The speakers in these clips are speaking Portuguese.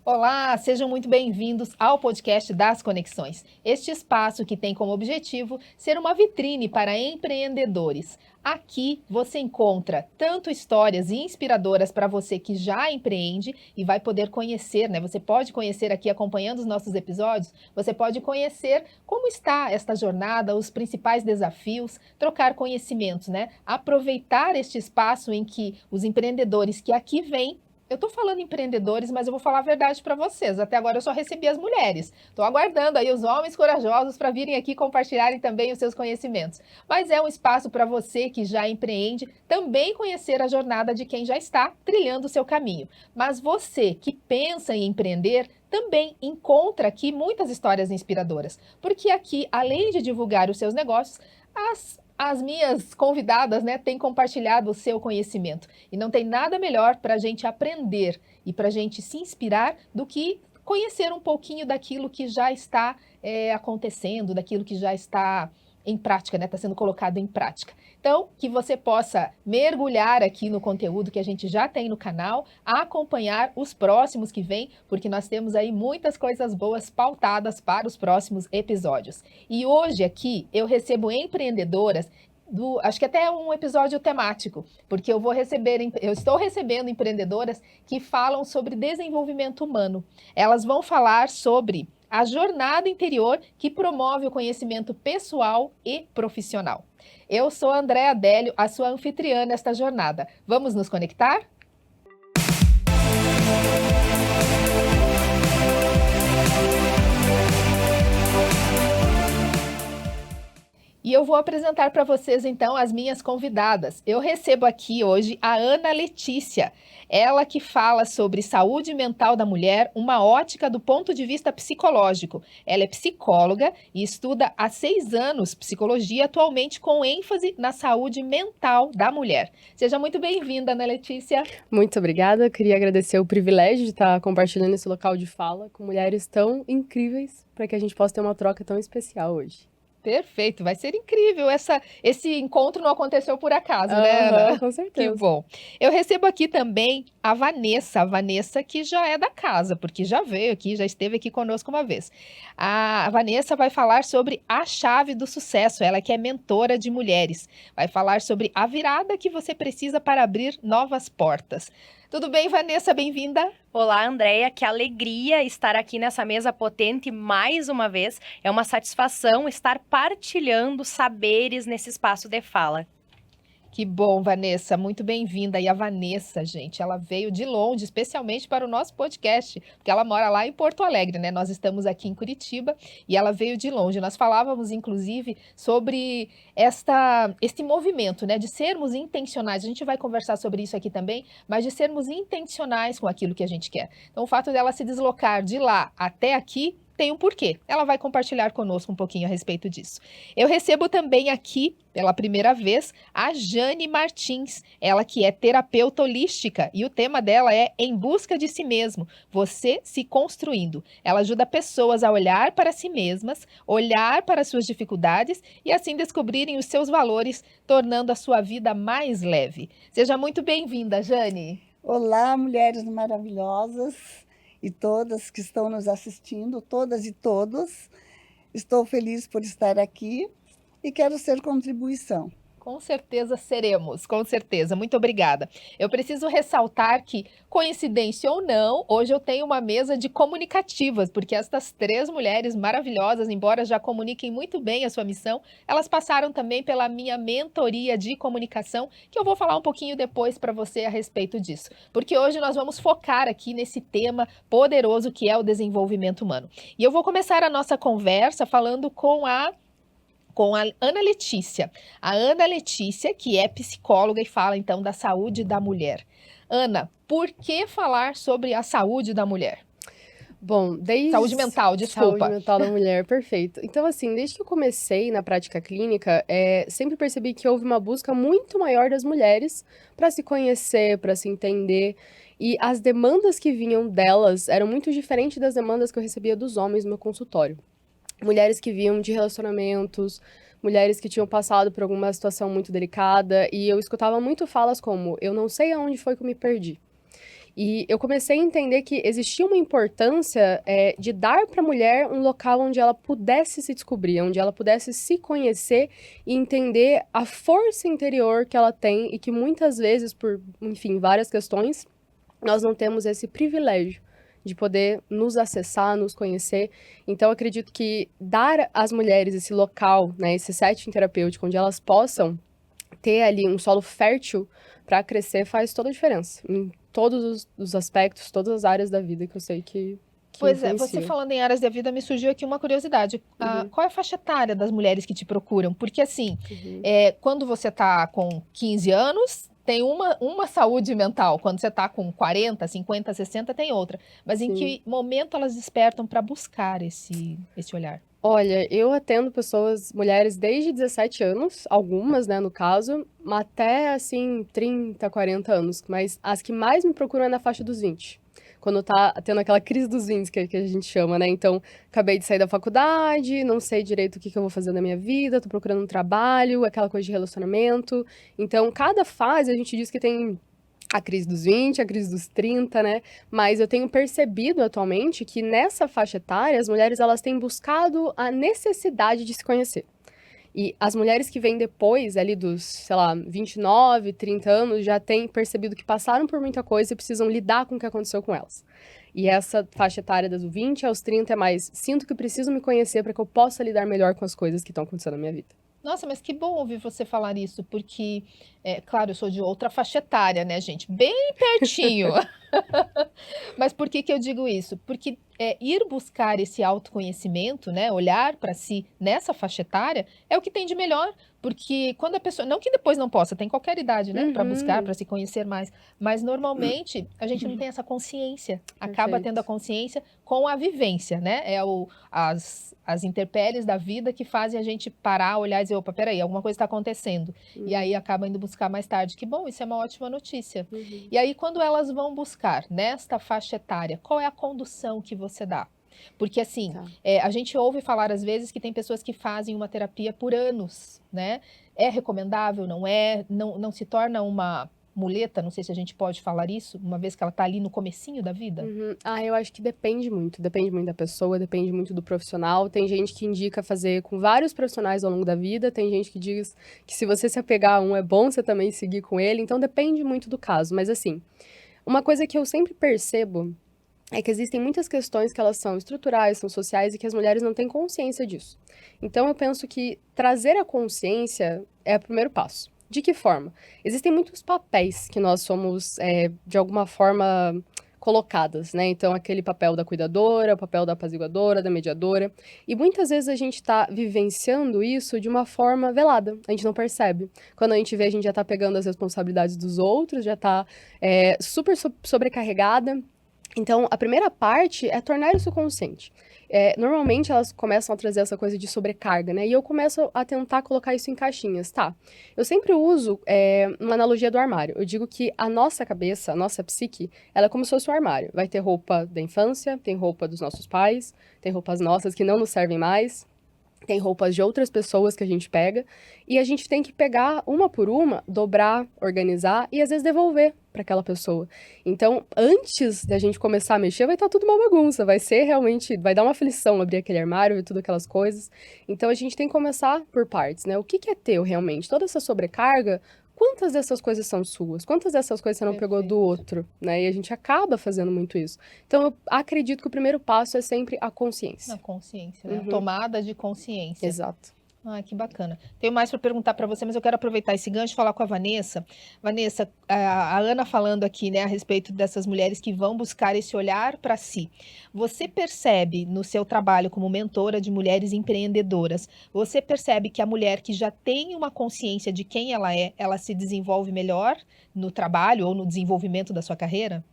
Olá, sejam muito bem-vindos ao podcast das Conexões. Este espaço que tem como objetivo ser uma vitrine para empreendedores. Aqui você encontra tanto histórias inspiradoras para você que já empreende e vai poder conhecer, né? Você pode conhecer aqui acompanhando os nossos episódios, você pode conhecer como está esta jornada, os principais desafios, trocar conhecimentos, né? Aproveitar este espaço em que os empreendedores que aqui vêm. Eu estou falando empreendedores, mas eu vou falar a verdade para vocês. Até agora eu só recebi as mulheres. Estou aguardando aí os homens corajosos para virem aqui compartilharem também os seus conhecimentos. Mas é um espaço para você que já empreende também conhecer a jornada de quem já está trilhando o seu caminho. Mas você que pensa em empreender também encontra aqui muitas histórias inspiradoras, porque aqui, além de divulgar os seus negócios, as minhas convidadas, né, têm compartilhado o seu conhecimento. E não tem nada melhor para a gente aprender e para a gente se inspirar do que conhecer um pouquinho daquilo que já está acontecendo, daquilo que já está em prática, né? Está sendo colocado em prática. Então, que você possa mergulhar aqui no conteúdo que a gente já tem no canal, acompanhar os próximos que vêm, porque nós temos aí muitas coisas boas pautadas para os próximos episódios. E hoje aqui eu recebo empreendedoras acho que até um episódio temático, porque eu estou recebendo empreendedoras que falam sobre desenvolvimento humano. Elas vão falar sobre a jornada interior que promove o conhecimento pessoal e profissional. Eu sou a Andréa Adélio, a sua anfitriã nesta jornada. Vamos nos conectar? E eu vou apresentar para vocês, então, as minhas convidadas. Eu recebo aqui hoje a Ana Letícia, ela que fala sobre saúde mental da mulher, uma ótica do ponto de vista psicológico. Ela é psicóloga e estuda há 6 anos psicologia, atualmente com ênfase na saúde mental da mulher. Seja muito bem-vinda, Ana Letícia. Muito obrigada, queria agradecer o privilégio de estar compartilhando esse local de fala com mulheres tão incríveis para que a gente possa ter uma troca tão especial hoje. Perfeito, vai ser incrível. Esse encontro não aconteceu por acaso, né, Ana? Com certeza. Que bom. Eu recebo aqui também a Vanessa que já é da casa, porque já veio aqui, já esteve aqui conosco uma vez. A Vanessa vai falar sobre a chave do sucesso, ela que é mentora de mulheres. Vai falar sobre a virada que você precisa para abrir novas portas. Tudo bem, Vanessa? Bem-vinda. Olá, Andréia, que alegria estar aqui nessa mesa potente mais uma vez. É uma satisfação estar partilhando saberes nesse espaço de fala. Que bom, Vanessa, muito bem-vinda. E a Vanessa, gente, ela veio de longe, especialmente para o nosso podcast, porque ela mora lá em Porto Alegre, né? Nós estamos aqui em Curitiba e ela veio de longe. Nós falávamos, inclusive, sobre este movimento, né? De sermos intencionais. A gente vai conversar sobre isso aqui também, mas de sermos intencionais com aquilo que a gente quer. Então, o fato dela se deslocar de lá até aqui tem um porquê. Ela vai compartilhar conosco um pouquinho a respeito disso. Eu recebo também aqui, pela primeira vez, a Jane Martins, ela que é terapeuta holística e o tema dela é Em Busca de Si Mesmo, você se construindo. Ela ajuda pessoas a olhar para si mesmas, olhar para suas dificuldades e assim descobrirem os seus valores, tornando a sua vida mais leve. Seja muito bem-vinda, Jane. Olá, mulheres maravilhosas e todas que estão nos assistindo, todas e todos. Estou feliz por estar aqui e quero ser contribuição. Com certeza seremos, com certeza. Muito obrigada. Eu preciso ressaltar que, coincidência ou não, hoje eu tenho uma mesa de comunicativas, porque estas 3 mulheres maravilhosas, embora já comuniquem muito bem a sua missão, elas passaram também pela minha mentoria de comunicação, que eu vou falar um pouquinho depois para você a respeito disso. Porque hoje nós vamos focar aqui nesse tema poderoso que é o desenvolvimento humano. E eu vou começar a nossa conversa falando com a Ana Letícia. A Ana Letícia, que é psicóloga e fala então da saúde da mulher. Ana, por que falar sobre a saúde da mulher? Bom, Saúde mental, desculpa. Saúde mental da mulher, perfeito. Então, assim, desde que eu comecei na prática clínica, sempre percebi que houve uma busca muito maior das mulheres para se conhecer, para se entender. E as demandas que vinham delas eram muito diferentes das demandas que eu recebia dos homens no meu consultório. Mulheres que vinham de relacionamentos, mulheres que tinham passado por alguma situação muito delicada, e eu escutava muito falas como, eu não sei aonde foi que eu me perdi. E eu comecei a entender que existia uma importância de dar para a mulher um local onde ela pudesse se descobrir, onde ela pudesse se conhecer e entender a força interior que ela tem e que muitas vezes, por, enfim, várias questões, nós não temos esse privilégio de poder nos acessar, nos conhecer. Então, eu acredito que dar às mulheres esse local, né, esse setting terapêutico, onde elas possam ter ali um solo fértil para crescer, faz toda a diferença. Em todos os aspectos, todas as áreas da vida que eu sei que Pois é, você influencia. falando em áreas da vida, me surgiu aqui uma curiosidade. Qual é a faixa etária das mulheres que te procuram? Porque assim, Uhum. quando você tá com 15 anos, tem uma saúde mental. Quando você tá com 40, 50, 60, tem outra. Mas em Sim. que momento elas despertam para buscar esse olhar? Olha, eu atendo pessoas, mulheres desde 17 anos, algumas, né, no caso, até, assim, 30, 40 anos. Mas as que mais me procuram é na faixa dos 20. Quando tá tendo aquela crise dos 20, que a gente chama, né? Então, acabei de sair da faculdade, não sei direito o que eu vou fazer na minha vida, tô procurando um trabalho, aquela coisa de relacionamento. Então, cada fase a gente diz que tem a crise dos 20, a crise dos 30, né? Mas eu tenho percebido atualmente que nessa faixa etária, as mulheres elas têm buscado a necessidade de se conhecer. E as mulheres que vêm depois, ali dos, sei lá, 29, 30 anos, já têm percebido que passaram por muita coisa e precisam lidar com o que aconteceu com elas. E essa faixa etária das 20 aos 30 é mais, sinto que preciso me conhecer para que eu possa lidar melhor com as coisas que estão acontecendo na minha vida. Nossa, mas que bom ouvir você falar isso, porque, claro, eu sou de outra faixa etária, né, gente? Bem pertinho. Mas por que que eu digo isso? Porque ir buscar esse autoconhecimento, né, olhar para si nessa faixa etária, é o que tem de melhor. Porque quando a pessoa. Não que depois não possa, tem qualquer idade, né, para buscar, Uhum. para se conhecer mais. Mas normalmente a gente não tem essa consciência. Acaba tendo a Perfeito. consciência com a vivência, né? As intempéries da vida que fazem a gente parar, olhar e dizer, opa, peraí, alguma coisa está acontecendo. E aí acaba indo buscar mais tarde. Que bom, isso é uma ótima notícia. Uhum. E aí, quando elas vão buscar nesta faixa etária, qual é a condução que você dá? Porque, assim, Tá. a gente ouve falar às vezes que tem pessoas que fazem uma terapia por anos, né? É recomendável, não é? Não se torna uma muleta, não sei se a gente pode falar isso, uma vez que ela está ali no comecinho da vida? Uhum. Eu acho que depende muito da pessoa, depende muito do profissional. Tem gente que indica fazer com vários profissionais ao longo da vida, tem gente que diz que se você se apegar a um é bom você também seguir com ele, então depende muito do caso. Mas assim, uma coisa que eu sempre percebo é que existem muitas questões que elas são estruturais, são sociais e que as mulheres não têm consciência disso. Então eu penso que trazer a consciência é o primeiro passo. De que forma? Existem muitos papéis que nós somos, de alguma forma, colocadas, né? Então, aquele papel da cuidadora, o papel da apaziguadora, da mediadora. E muitas vezes a gente está vivenciando isso de uma forma velada, a gente não percebe. Quando a gente vê, a gente já está pegando as responsabilidades dos outros, já está super sobrecarregada. Então, a primeira parte é tornar isso consciente. Normalmente, elas começam a trazer essa coisa de sobrecarga, né? E eu começo a tentar colocar isso em caixinhas, tá? Eu sempre uso uma analogia do armário. Eu digo que a nossa cabeça, a nossa psique, ela é como se fosse um armário. Vai ter roupa da infância, tem roupa dos nossos pais, tem roupas nossas que não nos servem mais, tem roupas de outras pessoas que a gente pega, e a gente tem que pegar uma por uma, dobrar, organizar e às vezes devolver para aquela pessoa. Então, antes da gente começar a mexer, vai estar tudo uma bagunça, vai ser realmente, vai dar uma aflição abrir aquele armário, ver tudo aquelas coisas. Então, a gente tem que começar por partes, né? O que é teu realmente? Toda essa sobrecarga, quantas dessas coisas são suas? Quantas dessas coisas você não pegou do outro, né? E a gente acaba fazendo muito isso. Então, eu acredito que o primeiro passo é sempre a consciência. Na consciência, né? Uhum. Tomada de consciência. Exato. Ah, que bacana. Tenho mais para perguntar para você, mas eu quero aproveitar esse gancho e falar com a Vanessa. Vanessa, a Ana falando aqui, né, a respeito dessas mulheres que vão buscar esse olhar para si. Você percebe no seu trabalho como mentora de mulheres empreendedoras, você percebe que a mulher que já tem uma consciência de quem ela é, ela se desenvolve melhor no trabalho ou no desenvolvimento da sua carreira?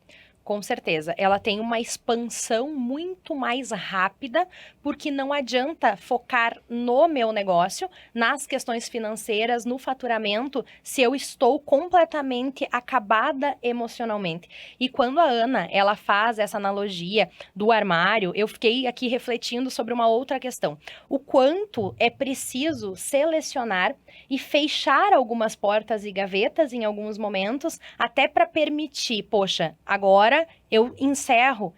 Com certeza, ela tem uma expansão muito mais rápida, porque não adianta focar no meu negócio, nas questões financeiras, no faturamento, se eu estou completamente acabada emocionalmente. E quando a Ana, ela faz essa analogia do armário, eu fiquei aqui refletindo sobre uma outra questão. O quanto é preciso selecionar e fechar algumas portas e gavetas em alguns momentos, até para permitir, poxa, agora agora eu encerro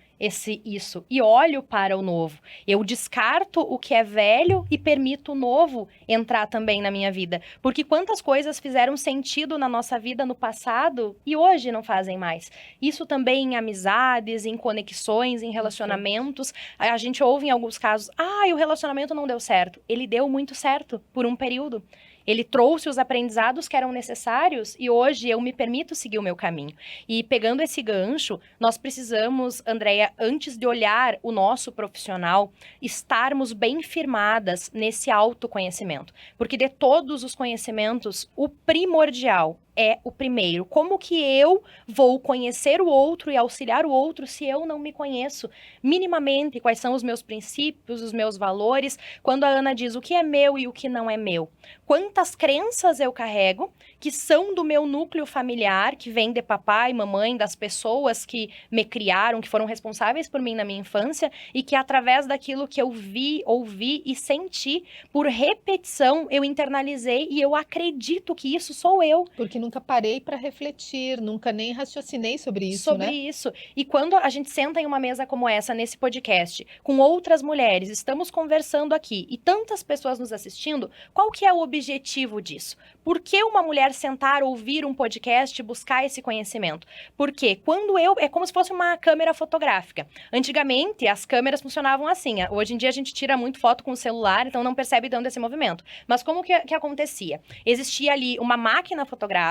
isso e olho para o novo. Eu descarto o que é velho e permito o novo entrar também na minha vida. Porque quantas coisas fizeram sentido na nossa vida no passado e hoje não fazem mais. Isso também em amizades, em conexões, em relacionamentos. A gente ouve em alguns casos, o relacionamento não deu certo. Ele deu muito certo por um período. Ele trouxe os aprendizados que eram necessários e hoje eu me permito seguir o meu caminho. E pegando esse gancho, nós precisamos, Andréia, antes de olhar o nosso profissional, estarmos bem firmadas nesse autoconhecimento. Porque de todos os conhecimentos, o primordial é o primeiro. Como que eu vou conhecer o outro e auxiliar o outro se eu não me conheço minimamente? Quais são os meus princípios, os meus valores? Quando a Ana diz o que é meu e o que não é meu. Quantas crenças eu carrego que são do meu núcleo familiar, que vem de papai, mamãe, das pessoas que me criaram, que foram responsáveis por mim na minha infância e que através daquilo que eu vi, ouvi e senti, por repetição, eu internalizei e eu acredito que isso sou eu. Porque nunca parei para refletir, nunca nem raciocinei sobre isso, né? Sobre isso. E quando a gente senta em uma mesa como essa, nesse podcast, com outras mulheres, estamos conversando aqui e tantas pessoas nos assistindo, qual que é o objetivo disso? Por que uma mulher sentar, ouvir um podcast, buscar esse conhecimento? Porque quando é como se fosse uma câmera fotográfica. Antigamente, as câmeras funcionavam assim. Hoje em dia, a gente tira muito foto com o celular, então não percebe tanto esse movimento. Mas como que acontecia? Existia ali uma máquina fotográfica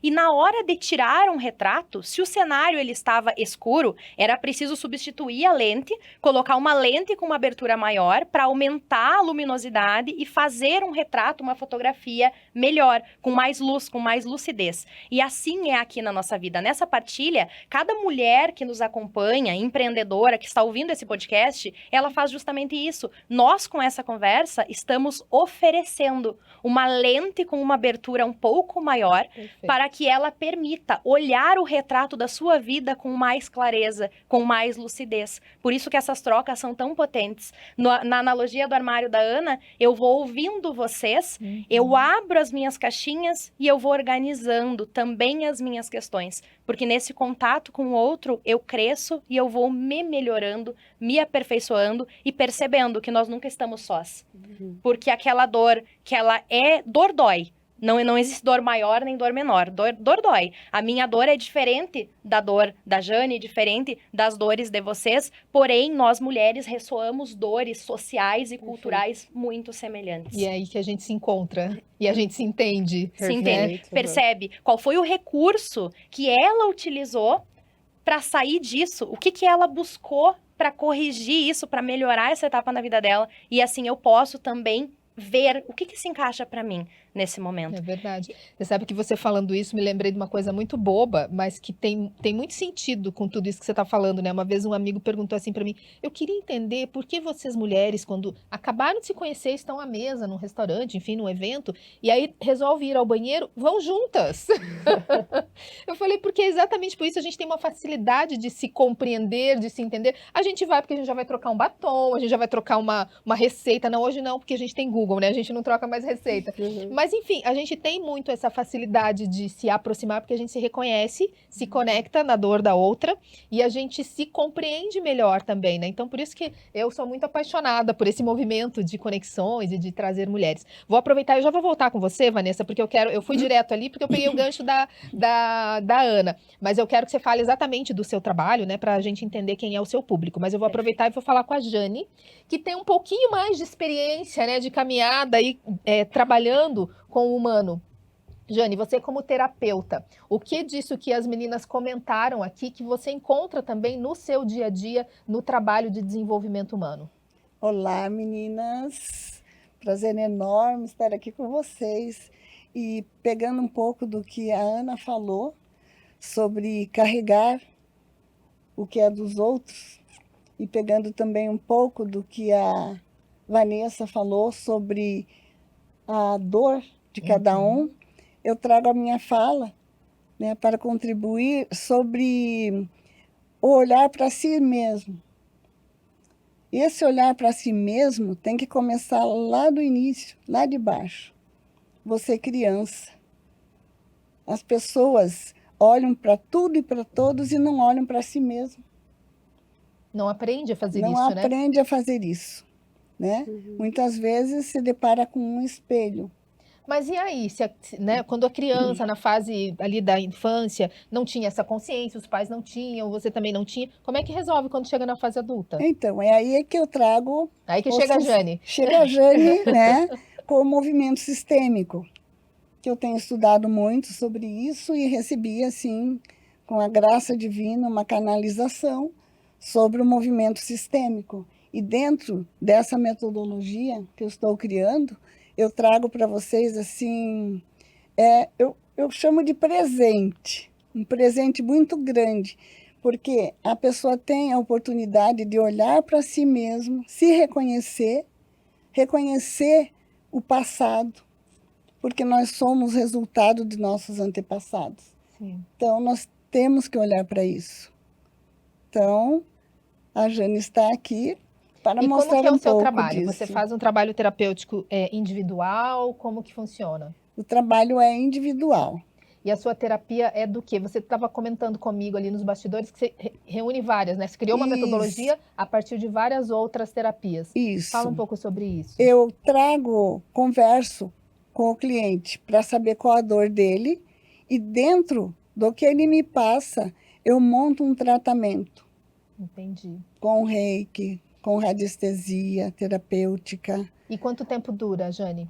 e na hora de tirar um retrato, se o cenário ele estava escuro, era preciso substituir a lente, colocar uma lente com uma abertura maior para aumentar a luminosidade e fazer um retrato, uma fotografia melhor, com mais luz, com mais lucidez. E assim é aqui na nossa vida. Nessa partilha, cada mulher que nos acompanha, empreendedora, que está ouvindo esse podcast, ela faz justamente isso. Nós, com essa conversa, estamos oferecendo uma lente com uma abertura um pouco maior, para que ela permita olhar o retrato da sua vida com mais clareza, com mais lucidez. Por isso que essas trocas são tão potentes. Na analogia do armário da Ana, eu vou ouvindo vocês, eu abro as minhas caixinhas e eu vou organizando também as minhas questões. Porque nesse contato com o outro, eu cresço e eu vou me melhorando, me aperfeiçoando e percebendo que nós nunca estamos sós. Porque aquela dor, que ela dor dói. Não existe dor maior nem dor menor. Dor dói. A minha dor é diferente da dor da Jane, diferente das dores de vocês. Porém, nós mulheres ressoamos dores sociais e culturais muito semelhantes. E é aí que a gente se encontra. E a gente se entende. Se entende. Percebe qual foi o recurso que ela utilizou para sair disso. O que ela buscou para corrigir isso, para melhorar essa etapa na vida dela. E assim eu posso também ver o que se encaixa para mim nesse momento. É verdade. Você sabe que você falando isso, me lembrei de uma coisa muito boba, mas que tem muito sentido com tudo isso que você está falando, né? Uma vez um amigo perguntou assim para mim, eu queria entender por que vocês mulheres, quando acabaram de se conhecer, estão à mesa, num restaurante, enfim, num evento, e aí resolve ir ao banheiro, vão juntas. Eu falei, porque exatamente por isso a gente tem uma facilidade de se compreender, de se entender. A gente vai porque a gente já vai trocar um batom, a gente já vai trocar uma receita. Não, hoje não, porque a gente tem Google, né? A gente não troca mais receita. Mas, enfim, a gente tem muito essa facilidade de se aproximar porque a gente se reconhece, se conecta na dor da outra e a gente se compreende melhor também, né? Então, por isso que eu sou muito apaixonada por esse movimento de conexões e de trazer mulheres. Vou aproveitar, eu já vou voltar com você, Vanessa, porque eu fui direto ali porque eu peguei o gancho da Ana, mas eu quero que você fale exatamente do seu trabalho, né, pra gente entender quem é o seu público. Mas eu vou aproveitar e vou falar com a Jane, que tem um pouquinho mais de experiência, né, de caminhada aí, trabalhando com o humano. Jane, você como terapeuta, o que disso que as meninas comentaram aqui que você encontra também no seu dia a dia, no trabalho de desenvolvimento humano? Olá, meninas. Prazer enorme estar aqui com vocês. E pegando um pouco do que a Ana falou sobre carregar o que é dos outros, e pegando também um pouco do que a Vanessa falou sobre a dor de cada um, eu trago a minha fala, né, para contribuir sobre o olhar para si mesmo. Esse olhar para si mesmo tem que começar lá do início, lá de baixo. Você criança. As pessoas olham para tudo e para todos e não olham para si mesmo. Não aprende a fazer Não isso, né? aprende a fazer isso, né? Muitas vezes se depara com um espelho. Mas e aí, né, quando a criança, na fase ali da infância, não tinha essa consciência, os pais não tinham, você também não tinha, como é que resolve quando chega na fase adulta? Então, é aí que eu trago... Aí que chega a Jane. Chega a Jane, né, com o movimento sistêmico, que eu tenho estudado muito sobre isso e recebi, assim, com a graça divina, uma canalização sobre o movimento sistêmico. E dentro dessa metodologia que eu estou criando, eu trago para vocês, assim, eu chamo de presente, um presente muito grande, porque a pessoa tem a oportunidade de olhar para si mesmo, se reconhecer, reconhecer o passado, porque nós somos resultado de nossos antepassados. Sim. Então, nós temos que olhar para isso. Então, a Jane está aqui para E mostrar como que é o um seu pouco trabalho? disso. Você faz um trabalho terapêutico individual? Como que funciona? O trabalho é individual. E a sua terapia é do quê? Você estava comentando comigo ali nos bastidores que você reúne várias, né? Você criou uma Isso. metodologia a partir de várias outras terapias. Isso. Fala um pouco sobre isso. Eu converso com o cliente para saber qual a dor dele e dentro do que ele me passa, eu monto um tratamento. Entendi. Com reiki, com radiestesia terapêutica. E quanto tempo dura, Jane?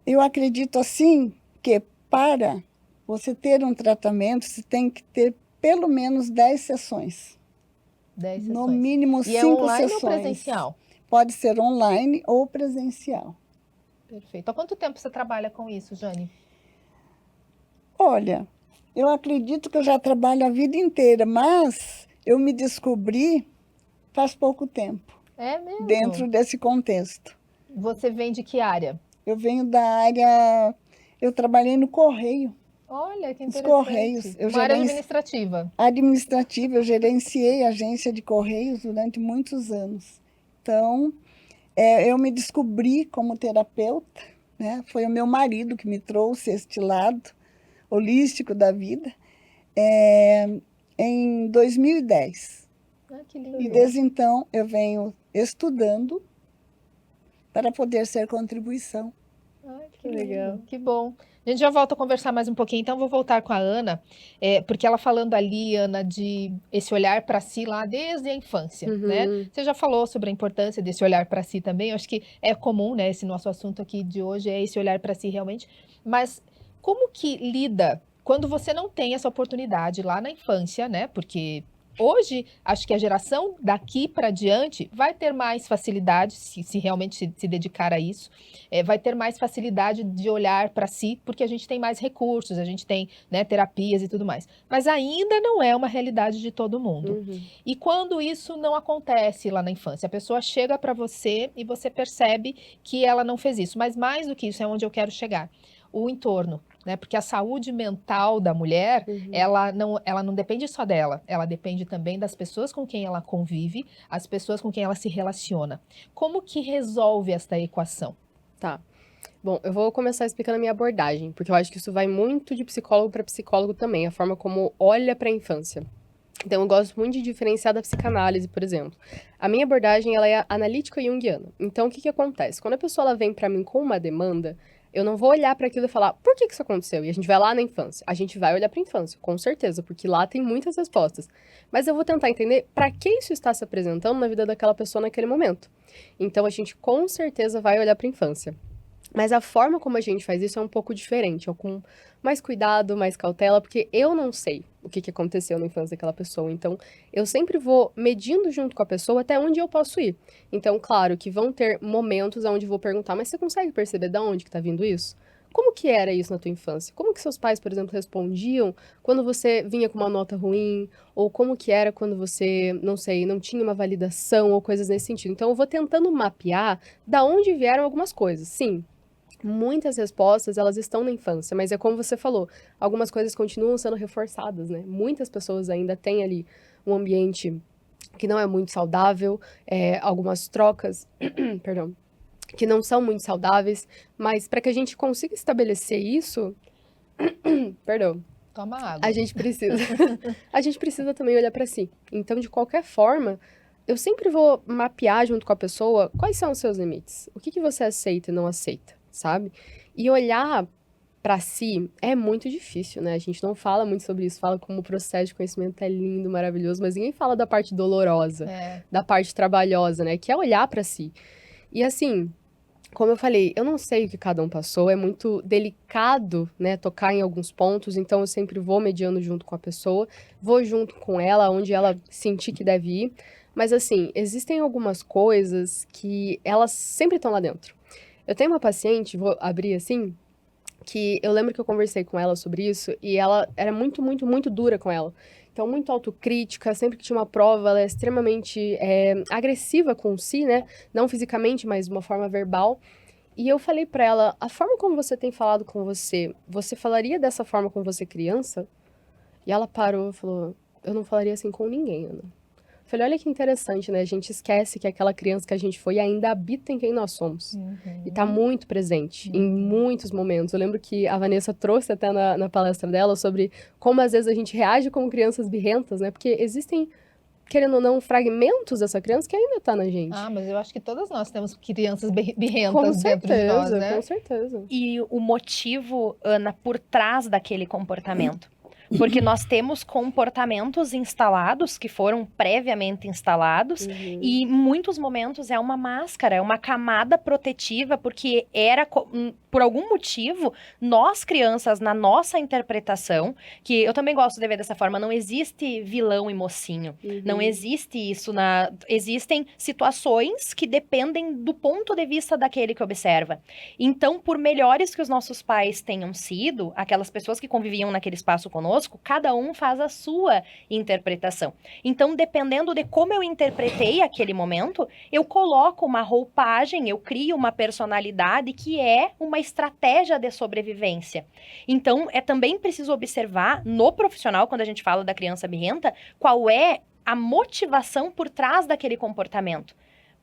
Eu acredito, assim, que para você ter um tratamento, você tem que ter pelo menos 10 sessões. 10 sessões. No mínimo 5 E é online sessões. ou presencial? Pode ser online ou presencial. Perfeito. Há quanto tempo você trabalha com isso, Jane? Olha, eu acredito que eu já trabalho a vida inteira, mas eu me descobri faz pouco tempo. É mesmo? Dentro desse contexto. Você vem de que área? Eu venho da área... Eu trabalhei no Correio. Olha, que Os interessante. Correios. Uma área administrativa. Administrativa, eu gerenciei a agência de Correios durante muitos anos. Então, eu me descobri como terapeuta, né? Foi o meu marido que me trouxe este lado holístico da vida, em 2010. Ah, que lindo. E desde então eu venho estudando para poder ser contribuição. Ai, que legal, que bom. A gente já volta a conversar mais um pouquinho, então vou voltar com a Ana, porque ela falando ali, Ana, de esse olhar para si lá desde a infância, né? Você já falou sobre a importância desse olhar para si também, eu acho que é comum, né? Esse nosso assunto aqui de hoje é esse olhar para si realmente, mas como que lida quando você não tem essa oportunidade lá na infância, né? Porque hoje, acho que a geração daqui para diante vai ter mais facilidade, se realmente se dedicar a isso, vai ter mais facilidade de olhar para si, porque a gente tem mais recursos, a gente tem, né, terapias e tudo mais. Mas ainda não é uma realidade de todo mundo. E quando isso não acontece lá na infância, a pessoa chega para você e você percebe que ela não fez isso. Mas mais do que isso, é onde eu quero chegar. O entorno, né? Porque a saúde mental da mulher, ela não depende só dela, ela depende também das pessoas com quem ela convive, as pessoas com quem ela se relaciona. Como que resolve esta equação? Tá. Bom, eu vou começar explicando a minha abordagem, porque eu acho que isso vai muito de psicólogo para psicólogo também, a forma como olha para a infância. Então, eu gosto muito de diferenciar da psicanálise, por exemplo. A minha abordagem, ela é analítica junguiana. Então, o que acontece? Quando a pessoa ela vem para mim com uma demanda, eu não vou olhar para aquilo e falar, por que isso aconteceu? E a gente vai lá na infância. A gente vai olhar para a infância, com certeza, porque lá tem muitas respostas. Mas eu vou tentar entender para que isso está se apresentando na vida daquela pessoa naquele momento. Então, a gente com certeza vai olhar para a infância. Mas a forma como a gente faz isso é um pouco diferente, é com mais cuidado, mais cautela, porque eu não sei o que aconteceu na infância daquela pessoa. Então, eu sempre vou medindo junto com a pessoa até onde eu posso ir. Então, claro que vão ter momentos onde eu vou perguntar, mas você consegue perceber de onde que tá vindo isso? Como que era isso na tua infância? Como que seus pais, por exemplo, respondiam quando você vinha com uma nota ruim? Ou como que era quando você, não sei, não tinha uma validação ou coisas nesse sentido? Então, eu vou tentando mapear da onde vieram algumas coisas. Sim, muitas respostas, elas estão na infância, mas é como você falou, algumas coisas continuam sendo reforçadas, né? Muitas pessoas ainda têm ali um ambiente que não é muito saudável, algumas trocas, perdão, que não são muito saudáveis, mas para que a gente consiga estabelecer isso, perdão, Toma água. A gente precisa. A gente precisa também olhar pra si. Então, de qualquer forma, eu sempre vou mapear junto com a pessoa quais são os seus limites. O que que você aceita e não aceita, sabe? E olhar pra si é muito difícil, né? A gente não fala muito sobre isso, fala como o processo de conhecimento é lindo, maravilhoso, mas ninguém fala da parte dolorosa, da parte trabalhosa, né? Que é olhar pra si. E assim, como eu falei, eu não sei o que cada um passou, é muito delicado, né, tocar em alguns pontos, então eu sempre vou mediando junto com a pessoa, vou junto com ela, onde ela sentir que deve ir, mas assim, existem algumas coisas que elas sempre estão lá dentro. Eu tenho uma paciente, vou abrir assim, que eu lembro que eu conversei com ela sobre isso, e ela era muito, muito, muito dura com ela. Então, muito autocrítica, sempre que tinha uma prova, ela é extremamente agressiva com si, né? Não fisicamente, mas de uma forma verbal. E eu falei pra ela, a forma como você tem falado com você, você falaria dessa forma com você criança? E ela parou e falou, eu não falaria assim com ninguém, Ana. Eu falei, olha que interessante, né? A gente esquece que aquela criança que a gente foi ainda habita em quem nós somos. E tá muito presente em muitos momentos. Eu lembro que a Vanessa trouxe até na palestra dela sobre como às vezes a gente reage como crianças birrentas, né? Porque existem, querendo ou não, fragmentos dessa criança que ainda tá na gente. Ah, mas eu acho que todas nós temos crianças Com birrentas dentro de nós, certeza, né? com certeza. E o motivo, Ana, por trás daquele comportamento. Porque nós temos comportamentos instalados, que foram previamente instalados, e em muitos momentos é uma máscara, é uma camada protetiva, porque por algum motivo, nós crianças, na nossa interpretação, que eu também gosto de ver dessa forma, não existe vilão e mocinho, não existe isso, existem situações que dependem do ponto de vista daquele que observa. Então, por melhores que os nossos pais tenham sido, aquelas pessoas que conviviam naquele espaço conosco, cada um faz a sua interpretação. Então, dependendo de como eu interpretei aquele momento, eu coloco uma roupagem, eu crio uma personalidade que é uma estratégia de sobrevivência. Então, é também preciso observar no profissional, quando a gente fala da criança birrenta, qual é a motivação por trás daquele comportamento.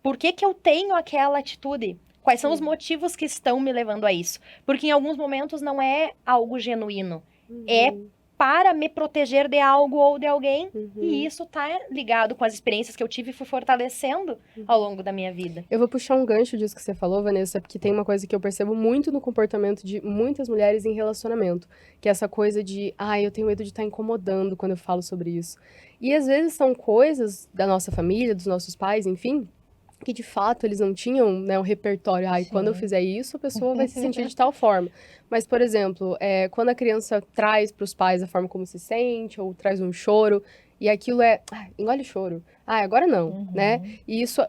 Por que que eu tenho aquela atitude? Quais são os motivos que estão me levando a isso? Porque em alguns momentos não é algo genuíno. É para me proteger de algo ou de alguém. E isso tá ligado com as experiências que eu tive e fui fortalecendo ao longo da minha vida. Eu vou puxar um gancho disso que você falou, Vanessa, porque tem uma coisa que eu percebo muito no comportamento de muitas mulheres em relacionamento, que é essa coisa de, eu tenho medo de estar incomodando quando eu falo sobre isso. E às vezes são coisas da nossa família, dos nossos pais, enfim, que de fato eles não tinham, né, um repertório. Quando eu fizer isso, a pessoa vai se sentir de tal forma. Mas, por exemplo, quando a criança traz para os pais a forma como se sente, ou traz um choro, e aquilo engole o choro. Agora não, né? E isso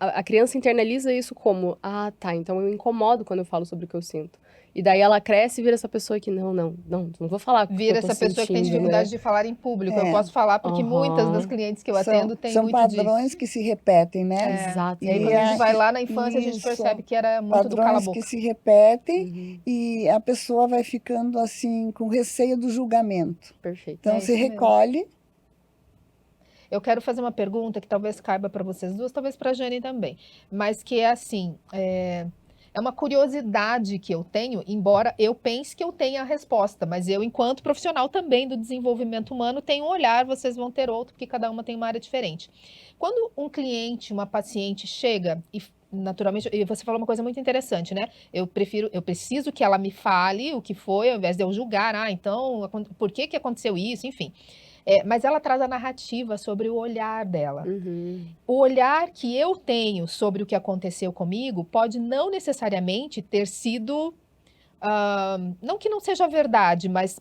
a criança internaliza isso como, tá, então eu incomodo quando eu falo sobre o que eu sinto. E daí ela cresce e vira essa pessoa que, não vou falar com o que Vira eu tô essa pessoa que tem sentindo, dificuldade né? de falar em público. Eu posso falar porque muitas das clientes que eu atendo têm São muito padrões disso. que se repetem, né? Exato. E aí, quando a gente vai lá na infância, a gente Isso. percebe que era muito do Padrões cala-boca. que se repetem e a pessoa vai ficando assim com receio do julgamento. Perfeito. Então se isso mesmo. recolhe. Eu quero fazer uma pergunta que talvez caiba para vocês duas, talvez para a Jane também, mas que é assim, é uma curiosidade que eu tenho, embora eu pense que eu tenha a resposta, mas eu, enquanto profissional também do desenvolvimento humano, tenho um olhar, vocês vão ter outro, porque cada uma tem uma área diferente. Quando um cliente, uma paciente chega e naturalmente, e você falou uma coisa muito interessante, né? Eu preciso que ela me fale o que foi, ao invés de eu julgar, então, por que aconteceu isso, enfim. Mas ela traz a narrativa sobre o olhar dela. O olhar que eu tenho sobre o que aconteceu comigo pode não necessariamente ter sido, não que não seja verdade, mas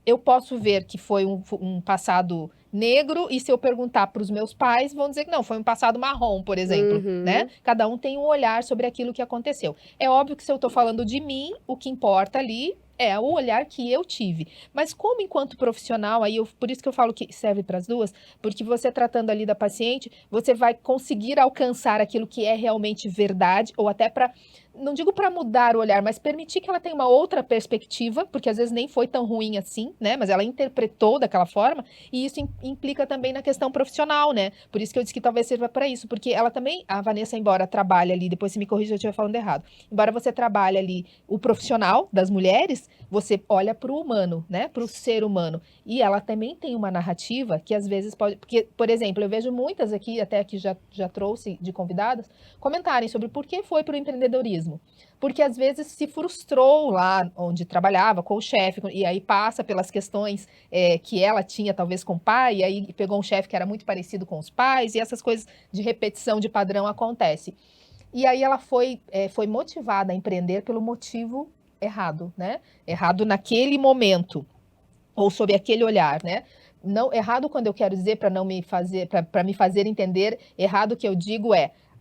eu posso ver que foi um passado negro, e se eu perguntar para os meus pais, vão dizer que não, foi um passado marrom, por exemplo, né? Cada um tem um olhar sobre aquilo que aconteceu. É óbvio que se eu estou falando de mim, o que importa ali é o olhar que eu tive. Mas como enquanto profissional, por isso que eu falo que serve para as duas, porque você tratando ali da paciente, você vai conseguir alcançar aquilo que é realmente verdade, ou até para, não digo para mudar o olhar, mas permitir que ela tenha uma outra perspectiva, porque às vezes nem foi tão ruim assim, né? Mas ela interpretou daquela forma, e isso implica também na questão profissional, né? Por isso que eu disse que talvez sirva para isso, porque ela também, a Vanessa, embora trabalhe ali, depois se me corrija se eu estiver falando errado, embora você trabalhe ali o profissional das mulheres, você olha para o humano, né? Para o ser humano. E ela também tem uma narrativa que às vezes pode... Porque, por exemplo, eu vejo muitas aqui, até que já trouxe de convidadas, comentarem sobre por que foi para o empreendedorismo. Porque às vezes se frustrou lá onde trabalhava com o chefe, e aí passa pelas questões que ela tinha talvez com o pai, e aí pegou um chefe que era muito parecido com os pais, e essas coisas de repetição de padrão acontecem. E aí ela foi motivada a empreender pelo motivo errado, né? Errado naquele momento, ou sob aquele olhar, né? Não, errado quando eu quero dizer para me fazer entender, errado que eu digo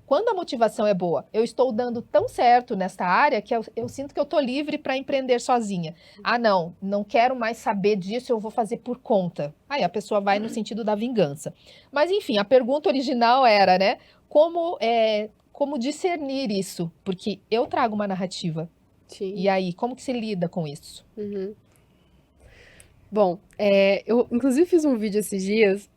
quando a motivação é boa, eu estou dando tão certo nesta área que eu sinto que eu estou livre para empreender sozinha. Ah, não quero mais saber disso, eu vou fazer por conta. Aí a pessoa vai no sentido da vingança. Mas enfim, a pergunta original era, né? Como discernir isso? Porque eu trago uma narrativa. Sim. E aí, como que se lida com isso? Uhum. Bom, eu inclusive fiz um vídeo esses dias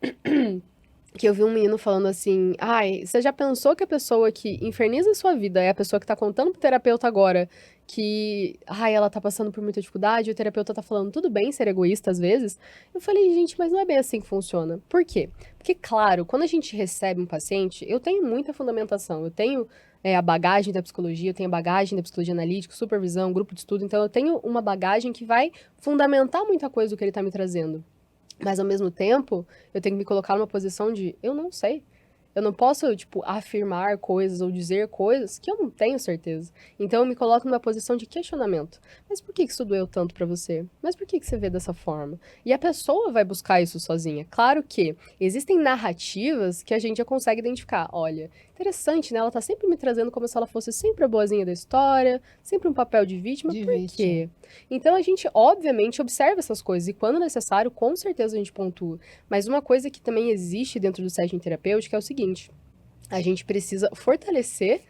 que eu vi um menino falando assim, ai, você já pensou que a pessoa que inferniza a sua vida é a pessoa que tá contando pro terapeuta agora que, ela tá passando por muita dificuldade, e o terapeuta tá falando, tudo bem ser egoísta às vezes? Eu falei, gente, mas não é bem assim que funciona. Por quê? Porque, claro, quando a gente recebe um paciente, eu tenho muita fundamentação, eu tenho a bagagem da psicologia, eu tenho a bagagem da psicologia analítica, supervisão, grupo de estudo, então eu tenho uma bagagem que vai fundamentar muita coisa do que ele tá me trazendo. Mas, ao mesmo tempo, eu tenho que me colocar numa posição de, eu não sei. Eu não posso, afirmar coisas ou dizer coisas que eu não tenho certeza. Então, eu me coloco numa posição de questionamento. Mas por que isso doeu tanto pra você? Mas por que você vê dessa forma? E a pessoa vai buscar isso sozinha. Claro que existem narrativas que a gente já consegue identificar. Olha, interessante, né? Ela tá sempre me trazendo como se ela fosse sempre a boazinha da história, sempre um papel de vítima. Por quê? Então, a gente, obviamente, observa essas coisas. E quando necessário, com certeza a gente pontua. Mas uma coisa que também existe dentro do setting terapêutico é o seguinte: a gente precisa fortalecer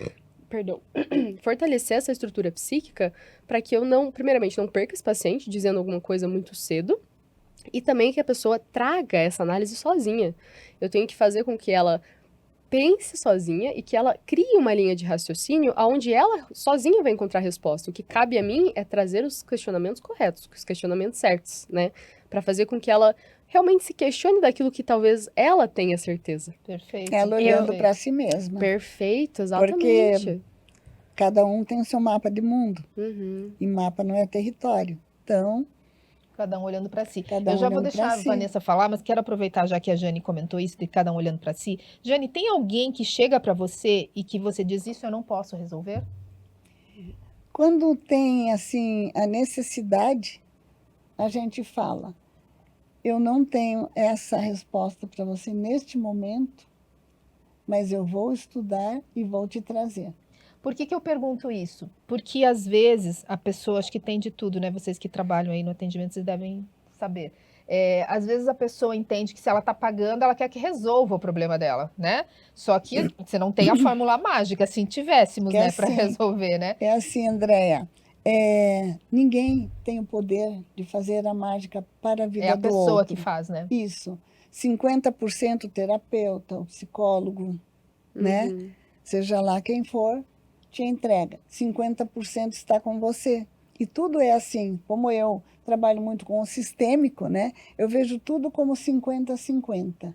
essa estrutura psíquica para que eu primeiramente, não perca esse paciente dizendo alguma coisa muito cedo, e também que a pessoa traga essa análise sozinha. Eu tenho que fazer com que ela pense sozinha e que ela crie uma linha de raciocínio onde ela sozinha vai encontrar a resposta. O que cabe a mim é trazer os questionamentos corretos, os questionamentos certos, né? Para fazer com que ela realmente se questione daquilo que talvez ela tenha certeza. Perfeito. Ela olhando para si mesma. Perfeito, exatamente. Porque cada um tem o seu mapa de mundo. Uhum. E mapa não é território. Então, cada um olhando para si. Cada um eu já vou olhando deixar pra a si. Vanessa falar, mas quero aproveitar já que a Jane comentou isso de cada um olhando para si. Jane, tem alguém que chega para você e que você diz isso eu não posso resolver? quando tem assim a necessidade, a gente fala: eu não tenho essa resposta para você neste momento, mas eu vou estudar e vou te trazer. Por que eu pergunto isso? Porque às vezes a pessoa, acho que tem de tudo, né? Vocês que trabalham aí no atendimento, vocês devem saber. Às vezes a pessoa entende que se ela está pagando, ela quer que resolva o problema dela, né? Só que você não tem a fórmula mágica, assim tivéssemos, né, para resolver, né? É assim, Andréia, ninguém tem o poder de fazer a mágica para a vida do outro. É a pessoa que faz, né? Isso. 50% o terapeuta, o psicólogo, né? Seja lá quem for, te entrega. 50% está com você. E tudo é assim. Como eu trabalho muito com o sistêmico, né? Eu vejo tudo como 50-50.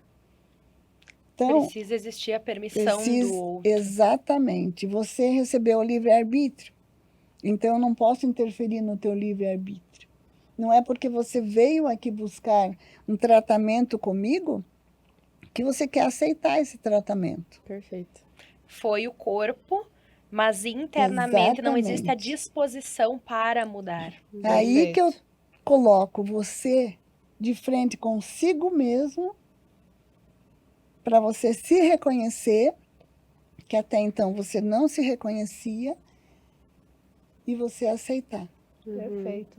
Então, precisa existir a permissão do outro. Exatamente. Você recebeu o livre-arbítrio. Então, eu não posso interferir no teu livre-arbítrio. Não é porque você veio aqui buscar um tratamento comigo que você quer aceitar esse tratamento. Perfeito. Foi o corpo, mas internamente não existe a disposição para mudar. Aí que eu coloco você de frente consigo mesmo, para você se reconhecer, que até então você não se reconhecia, e você aceitar. Perfeito.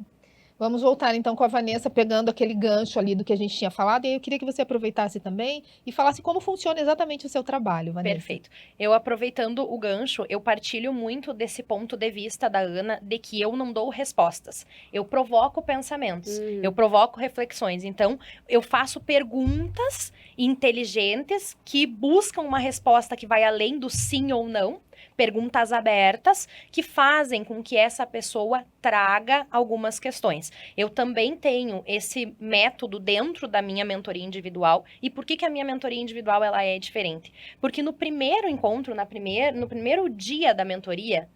Vamos voltar então com a Vanessa, pegando aquele gancho ali do que a gente tinha falado, e aí eu queria que você aproveitasse também e falasse como funciona exatamente o seu trabalho, Vanessa. Perfeito. Eu, aproveitando o gancho, eu partilho muito desse ponto de vista da Ana, de que eu não dou respostas. Eu provoco pensamentos, eu provoco reflexões. Então, eu faço perguntas inteligentes que buscam uma resposta que vai além do sim ou não, Perguntas abertas que fazem com que essa pessoa traga algumas questões. Eu também tenho esse método dentro da minha mentoria individual. E por que a minha mentoria individual ela é diferente? Porque no primeiro encontro, no primeiro dia da mentoria,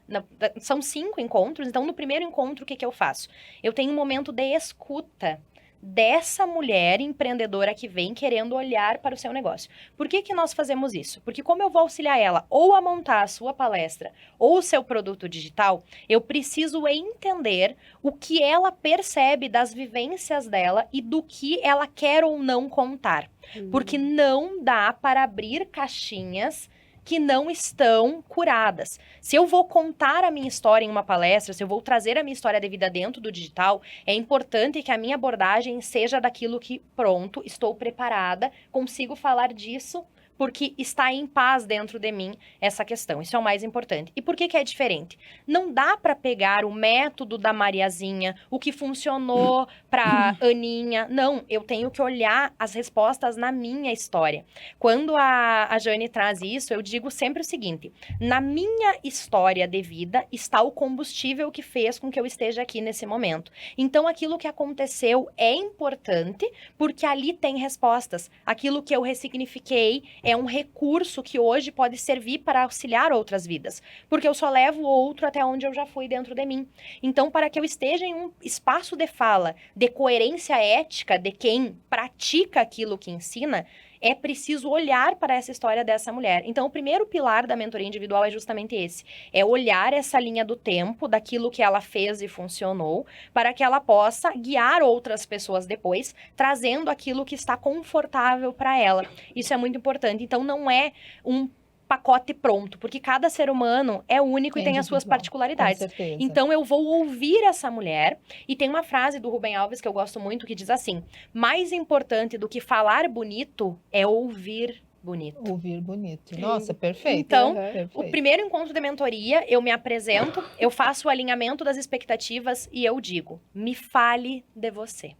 são 5 encontros, então no primeiro encontro o que eu faço? Eu tenho um momento de escuta dessa mulher empreendedora que vem querendo olhar para o seu negócio. Por que nós fazemos isso? Porque como eu vou auxiliar ela ou a montar a sua palestra ou o seu produto digital, eu preciso entender o que ela percebe das vivências dela e do que ela quer ou não contar. Porque não dá para abrir caixinhas que não estão curadas. Se eu vou contar a minha história em uma palestra, se eu vou trazer a minha história de vida dentro do digital, é importante que a minha abordagem seja daquilo que, pronto, estou preparada, consigo falar disso, porque está em paz dentro de mim essa questão. Isso é o mais importante. E por que é diferente? Não dá para pegar o método da Mariazinha, o que funcionou para Aninha. Não, eu tenho que olhar as respostas na minha história. Quando a Jane traz isso, eu digo sempre o seguinte: na minha história de vida está o combustível que fez com que eu esteja aqui nesse momento. Então, aquilo que aconteceu é importante, porque ali tem respostas. Aquilo que eu ressignifiquei é um recurso que hoje pode servir para auxiliar outras vidas, porque eu só levo o outro até onde eu já fui dentro de mim. Então, para que eu esteja em um espaço de fala, de coerência ética de quem pratica aquilo que ensina, é preciso olhar para essa história dessa mulher. Então, o primeiro pilar da mentoria individual é justamente esse. É olhar essa linha do tempo, daquilo que ela fez e funcionou, para que ela possa guiar outras pessoas depois, trazendo aquilo que está confortável para ela. Isso é muito importante. Então, não é um pacote pronto, porque cada ser humano é único e tem as suas particularidades. Com certeza. Então, eu vou ouvir essa mulher, e tem uma frase do Rubem Alves que eu gosto muito, que diz assim: mais importante do que falar bonito é ouvir bonito. Ouvir bonito. Nossa, perfeito. Então, perfeito. o primeiro encontro de mentoria, eu me apresento, eu faço o alinhamento das expectativas e eu digo: me fale de você.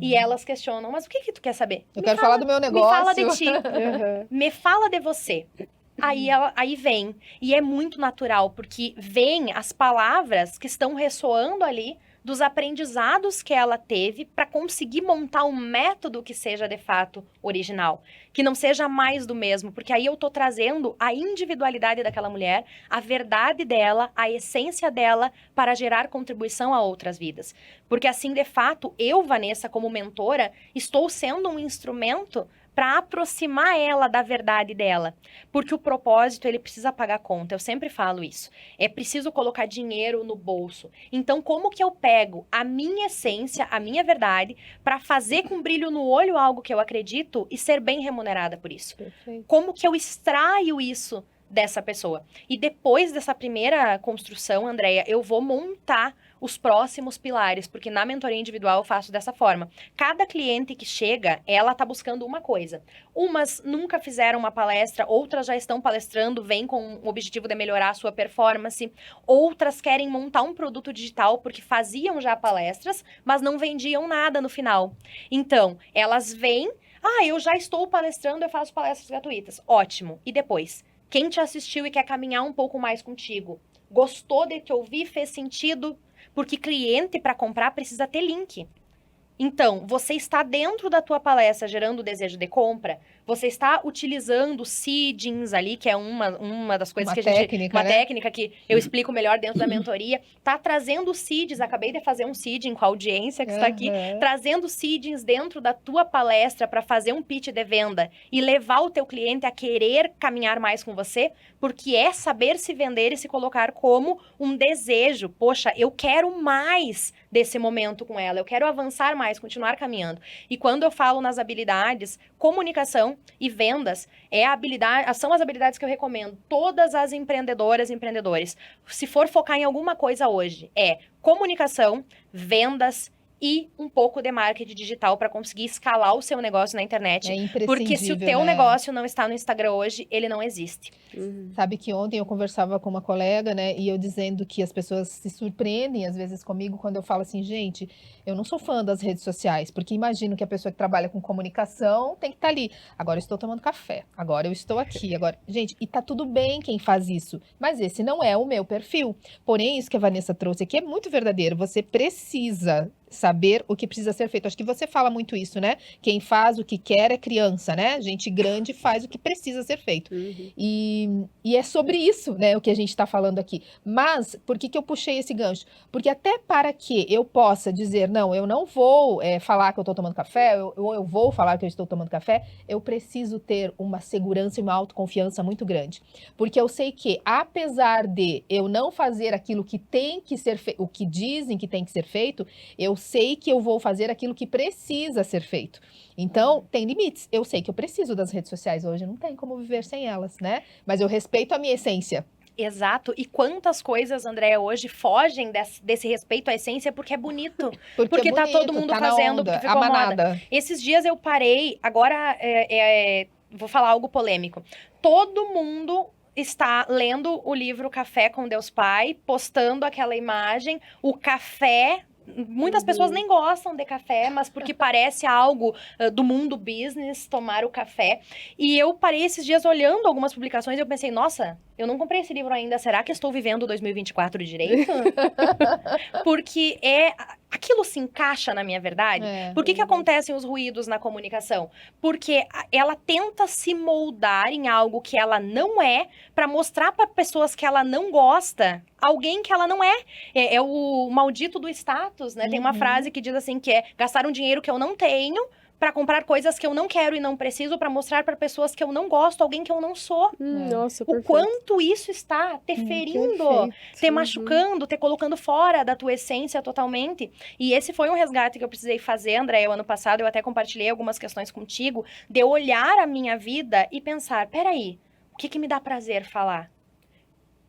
E elas questionam: mas o que tu quer saber? Eu quero falar do meu negócio. Me fala de ti. Me fala de você. Aí vem, e é muito natural, porque vem as palavras que estão ressoando ali dos aprendizados que ela teve para conseguir montar um método que seja de fato original, que não seja mais do mesmo, porque aí eu tô trazendo a individualidade daquela mulher, a verdade dela, a essência dela para gerar contribuição a outras vidas. Porque assim, de fato, eu, Vanessa, como mentora, estou sendo um instrumento para aproximar ela da verdade dela. Porque o propósito, ele precisa pagar conta. Eu sempre falo isso. É preciso colocar dinheiro no bolso. Então, como que eu pego a minha essência, a minha verdade, para fazer com brilho no olho algo que eu acredito e ser bem remunerada por isso? Perfeito. Como que eu extraio isso dessa pessoa? E depois dessa primeira construção, Andréia, eu vou montar os próximos pilares, porque na mentoria individual eu faço dessa forma. Cada cliente que chega, ela tá buscando uma coisa. Umas nunca fizeram uma palestra, outras já estão palestrando, vêm com o objetivo de melhorar a sua performance. Outras querem montar um produto digital porque faziam já palestras, mas não vendiam nada no final. Então, elas vêm: eu já estou palestrando, eu faço palestras gratuitas. Ótimo. E depois? Quem te assistiu e quer caminhar um pouco mais contigo? Gostou de te ouvir? Fez sentido? Porque cliente, para comprar, precisa ter link. Então, você está dentro da tua palestra gerando o desejo de compra, você está utilizando seedings ali, que é uma das coisas Uma que a gente... técnica, Uma né? técnica que eu explico melhor dentro da mentoria. Tá trazendo seeds, acabei de fazer um seeding com a audiência que está aqui, trazendo seedings dentro da tua palestra para fazer um pitch de venda e levar o teu cliente a querer caminhar mais com você, porque é saber se vender e se colocar como um desejo. Poxa, eu quero mais desse momento com ela, eu quero avançar mais, continuar caminhando. E quando eu falo nas habilidades, comunicação e vendas são as habilidades que eu recomendo. Todas as empreendedoras e empreendedores, se for focar em alguma coisa hoje, é comunicação, vendas e um pouco de marketing digital para conseguir escalar o seu negócio na internet. É imprescindível, Porque se o teu né? negócio não está no Instagram hoje, ele não existe. Sabe que ontem eu conversava com uma colega, né, e eu dizendo que as pessoas se surpreendem às vezes comigo quando eu falo assim, gente, eu não sou fã das redes sociais, porque imagino que a pessoa que trabalha com comunicação tem que estar ali. Agora eu estou tomando café, agora eu estou aqui, agora... Gente, e tá tudo bem quem faz isso, mas esse não é o meu perfil. Porém, isso que a Vanessa trouxe aqui é muito verdadeiro, você precisa saber o que precisa ser feito. Acho que você fala muito isso, né? Quem faz o que quer é criança, né? Gente grande faz o que precisa ser feito. E é sobre isso, né, o que a gente está falando aqui. Mas, por que eu puxei esse gancho? Porque até para que eu possa dizer, não, eu não vou falar que eu estou tomando café, ou eu vou falar que eu estou tomando café, eu preciso ter uma segurança e uma autoconfiança muito grande. Porque eu sei que, apesar de eu não fazer aquilo que tem que ser feito, o que dizem que tem que ser feito, eu sei que eu vou fazer aquilo que precisa ser feito. Então, tem limites. Eu sei que eu preciso das redes sociais hoje, não tem como viver sem elas, né? Mas eu respeito a minha essência. Exato. E quantas coisas, Andréa, hoje fogem desse respeito à essência porque é bonito. Porque é tá bonito, todo mundo tá na fazendo, onda, porque ficou a moda. manada. Esses dias eu parei, agora vou falar algo polêmico. Todo mundo está lendo o livro Café com Deus Pai, postando aquela imagem, o café. Muitas pessoas nem gostam de café, mas porque parece algo do mundo business, tomar o café. E eu parei esses dias olhando algumas publicações e eu pensei, nossa, eu não comprei esse livro ainda, será que estou vivendo 2024 direito? Porque aquilo se encaixa na minha verdade? Por que acontecem os ruídos na comunicação? Porque ela tenta se moldar em algo que ela não é, para mostrar para pessoas que ela não gosta alguém que ela não é. É o maldito do status, né? Tem uma frase que diz assim, que é gastar um dinheiro que eu não tenho para comprar coisas que eu não quero e não preciso, para mostrar para pessoas que eu não gosto, alguém que eu não sou. Nossa, O perfeito. quanto isso está te ferindo, te machucando, te colocando fora da tua essência totalmente. E esse foi um resgate que eu precisei fazer, André. O ano passado eu até compartilhei algumas questões contigo, de olhar a minha vida e pensar, peraí, o que me dá prazer falar?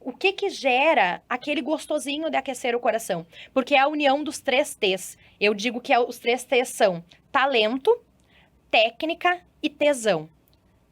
O que gera aquele gostosinho de aquecer o coração? Porque é a união dos 3 T's. Eu digo que os 3 T's são talento, técnica e tesão.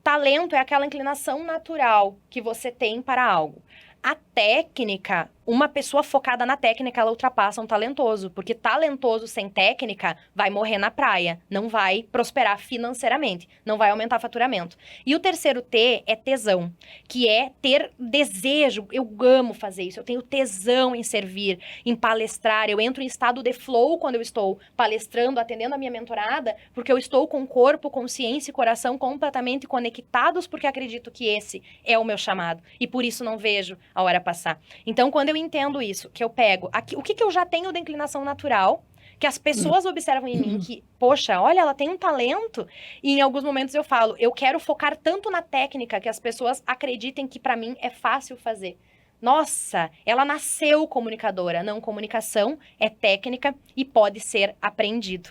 Talento é aquela inclinação natural que você tem para algo. A técnica, uma pessoa focada na técnica, ela ultrapassa um talentoso, porque talentoso sem técnica vai morrer na praia, não vai prosperar financeiramente, não vai aumentar faturamento. E o terceiro T é tesão, que é ter desejo. Eu amo fazer isso, eu tenho tesão em servir, em palestrar, eu entro em estado de flow quando eu estou palestrando, atendendo a minha mentorada, porque eu estou com corpo, consciência e coração completamente conectados, porque acredito que esse é o meu chamado, e por isso não vejo a hora passar. Então, quando eu entendo isso, que eu pego aqui, o que eu já tenho de inclinação natural, que as pessoas observam em mim, que, poxa, olha, ela tem um talento, e em alguns momentos eu falo, eu quero focar tanto na técnica que as pessoas acreditem que para mim é fácil fazer. Nossa, ela nasceu comunicadora. Não, comunicação é técnica e pode ser aprendido.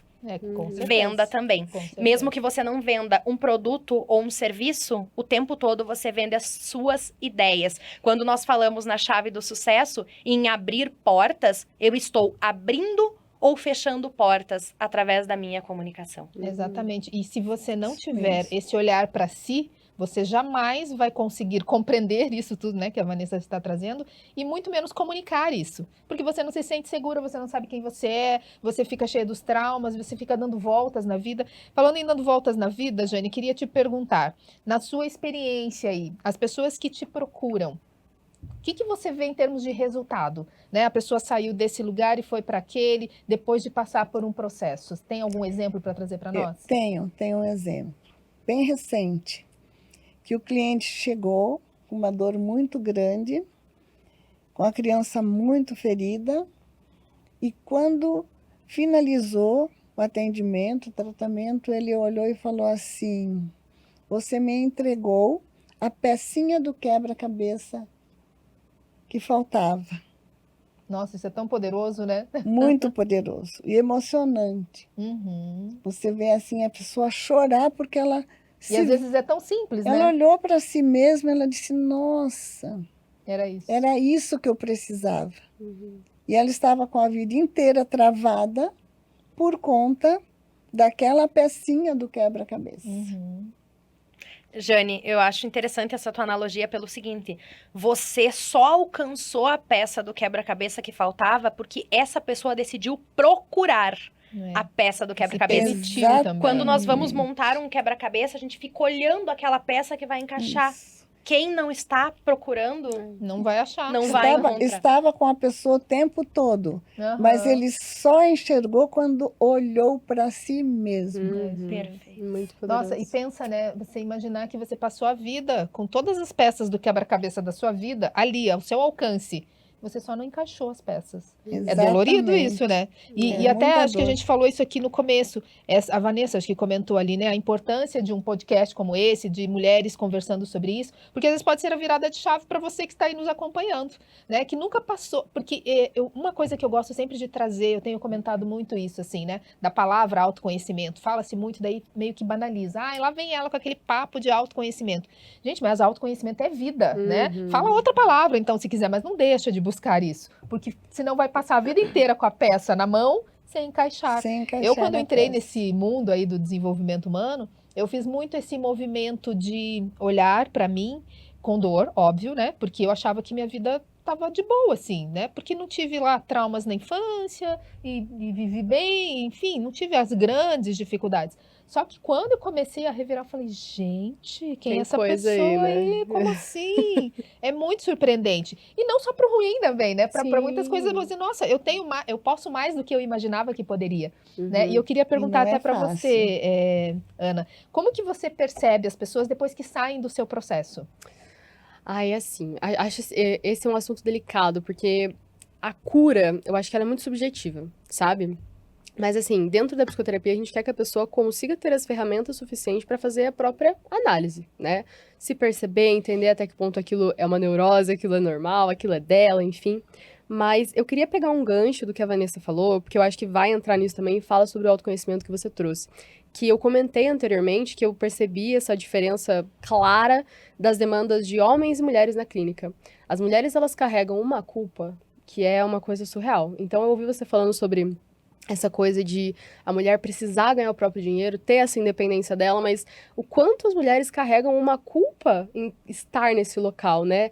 Com certeza. Venda também. Com certeza. Mesmo que você não venda um produto ou um serviço, o tempo todo você vende as suas ideias. Quando nós falamos na chave do sucesso, em abrir portas, eu estou abrindo ou fechando portas através da minha comunicação. Exatamente. E se você não tiver esse olhar para si, você jamais vai conseguir compreender isso tudo, né, que a Vanessa está trazendo, e muito menos comunicar isso. Porque você não se sente segura, você não sabe quem você é, você fica cheia dos traumas, você fica dando voltas na vida. Falando em dando voltas na vida, Jane, queria te perguntar, na sua experiência aí, as pessoas que te procuram, o que você vê em termos de resultado? Né? A pessoa saiu desse lugar e foi para aquele, depois de passar por um processo. Tem algum exemplo para trazer para nós? Tenho um exemplo. Bem recente. Que o cliente chegou com uma dor muito grande, com a criança muito ferida, e quando finalizou o atendimento, o tratamento, ele olhou e falou assim, você me entregou a pecinha do quebra-cabeça que faltava. Nossa, isso é tão poderoso, né? Muito poderoso e emocionante. Você vê assim a pessoa chorar porque ela... E às vezes é tão simples, né? Ela olhou para si mesma, ela disse, nossa, era isso que eu precisava. E ela estava com a vida inteira travada por conta daquela pecinha do quebra-cabeça. Jane, eu acho interessante essa tua analogia pelo seguinte: você só alcançou a peça do quebra-cabeça que faltava porque essa pessoa decidiu procurar a peça do quebra-cabeça. permitiu também. Quando nós vamos montar um quebra-cabeça, a gente fica olhando aquela peça que vai encaixar. Isso. Quem não está procurando, Não vai achar. não vai encontrar. Estava com a pessoa o tempo todo, Aham. mas ele só enxergou quando olhou para si mesmo. Perfeito. Muito poderoso. Nossa, e pensa, né? Você imaginar que você passou a vida com todas as peças do quebra-cabeça da sua vida ali, ao seu alcance. Você só não encaixou as peças. É dolorido Exatamente. isso, né? E, É e até muita acho que a dor. gente falou isso aqui no começo. A Vanessa acho que comentou ali, né? A importância de um podcast como esse, de mulheres conversando sobre isso, porque às vezes pode ser a virada de chave para você que está aí nos acompanhando, né? Que nunca passou. Porque uma coisa que eu gosto sempre de trazer, eu tenho comentado muito isso, assim, né? Da palavra autoconhecimento. Fala-se muito, daí meio que banaliza. Ah, lá vem ela com aquele papo de autoconhecimento. Gente, mas autoconhecimento é vida, né? Fala outra palavra, então, se quiser, mas não deixa de buscar isso, porque senão vai passar a vida inteira com a peça na mão sem encaixar. Sem encaixar Eu, quando na entrei peça. nesse mundo aí do desenvolvimento humano, eu fiz muito esse movimento de olhar para mim com dor, óbvio, né? Porque eu achava que minha vida tava de boa, assim, né? Porque não tive lá traumas na infância e vivi bem, enfim, não tive as grandes dificuldades. Só que quando eu comecei a revirar, eu falei, gente, quem é Tem essa coisa aí, pessoa né? aí? Como assim? É muito surpreendente. E não só pro ruim também, né? Para muitas Sim. coisas, você, nossa, eu posso mais do que eu imaginava que poderia, né? E eu Uhum. queria perguntar não até é para fácil. você, Ana, como que você percebe as pessoas depois que saem do seu processo? Ai, assim, acho esse é um assunto delicado, porque a cura, eu acho que ela é muito subjetiva, sabe? Mas assim, dentro da psicoterapia, a gente quer que a pessoa consiga ter as ferramentas suficientes para fazer a própria análise, né? Se perceber, entender até que ponto aquilo é uma neurose, aquilo é normal, aquilo é dela, enfim. Mas eu queria pegar um gancho do que a Vanessa falou, porque eu acho que vai entrar nisso também e fala sobre o autoconhecimento que você trouxe. Que eu comentei anteriormente que eu percebi essa diferença clara das demandas de homens e mulheres na clínica. As mulheres, elas carregam uma culpa que é uma coisa surreal. Então, eu ouvi você falando sobre essa coisa de a mulher precisar ganhar o próprio dinheiro, ter essa independência dela, mas o quanto as mulheres carregam uma culpa em estar nesse local, né?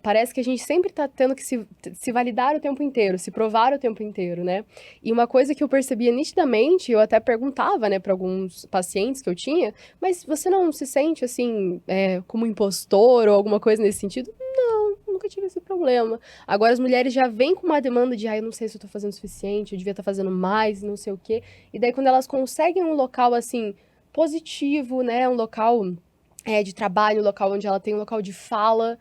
Parece que a gente sempre tá tendo que se validar o tempo inteiro, se provar o tempo inteiro, né? E uma coisa que eu percebia nitidamente, eu até perguntava, né, para alguns pacientes que eu tinha, mas você não se sente, assim, como impostor ou alguma coisa nesse sentido? Nunca tive esse problema. Agora as mulheres já vêm com uma demanda de, eu não sei se eu tô fazendo o suficiente, eu devia estar fazendo mais, não sei o quê. E daí quando elas conseguem um local, assim, positivo, né, um local de trabalho, um local onde ela tem um local de fala,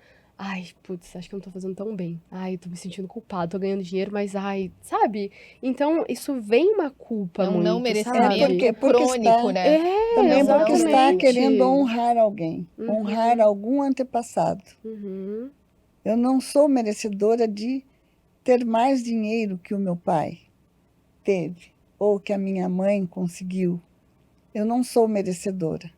putz, acho que eu não tô fazendo tão bem. Eu tô me sentindo culpada, tô ganhando dinheiro, mas, sabe? Então, isso vem uma culpa É um muito, não sabe? merecimento porque crônico, está- né? Também porque está exatamente. querendo honrar alguém, Uhum. honrar algum antepassado. Uhum. Eu não sou merecedora de ter mais dinheiro que o meu pai teve, ou que a minha mãe conseguiu. Eu não sou merecedora.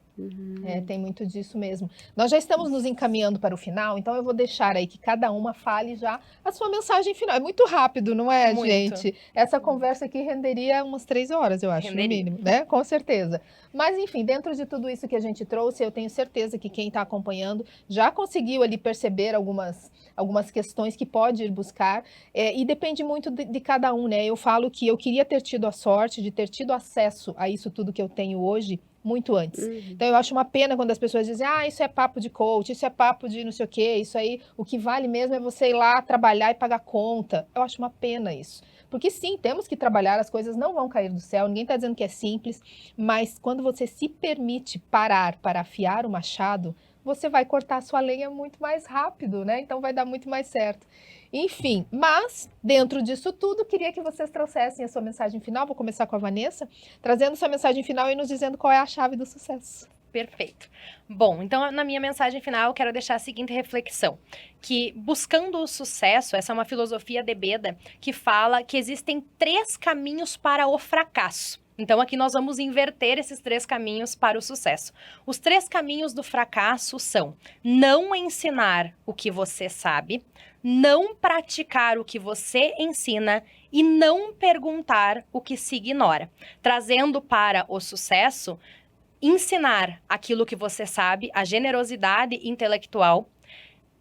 Tem muito disso mesmo. Nós já estamos nos encaminhando para o final, então eu vou deixar aí que cada uma fale já a sua mensagem final. É muito rápido, não é, Muito. gente? Essa conversa aqui renderia umas 3 horas, eu acho, no Renderia. mínimo, né? Com certeza. Mas, enfim, dentro de tudo isso que a gente trouxe, eu tenho certeza que quem está acompanhando já conseguiu ali perceber algumas questões que pode ir buscar, e depende muito de cada um, né? Eu falo que eu queria ter tido a sorte de ter tido acesso a isso tudo que eu tenho hoje muito antes. Então, eu acho uma pena quando as pessoas dizem, isso é papo de coach, isso é papo de não sei o quê, isso aí, o que vale mesmo é você ir lá trabalhar e pagar conta. Eu acho uma pena isso. Porque sim, temos que trabalhar, as coisas não vão cair do céu, ninguém está dizendo que é simples, mas quando você se permite parar para afiar o machado, você vai cortar a sua lenha muito mais rápido, né? Então vai dar muito mais certo. Enfim, mas dentro disso tudo, queria que vocês trouxessem a sua mensagem final. Vou começar com a Vanessa, trazendo sua mensagem final e nos dizendo qual é a chave do sucesso. Perfeito. Bom, então na minha mensagem final eu quero deixar a seguinte reflexão, que buscando o sucesso, essa é uma filosofia de Beda que fala que existem 3 caminhos para o fracasso. Então aqui nós vamos inverter esses 3 caminhos para o sucesso. Os 3 caminhos do fracasso são: não ensinar o que você sabe, não praticar o que você ensina e não perguntar o que se ignora. Trazendo para o sucesso, ensinar aquilo que você sabe, a generosidade intelectual,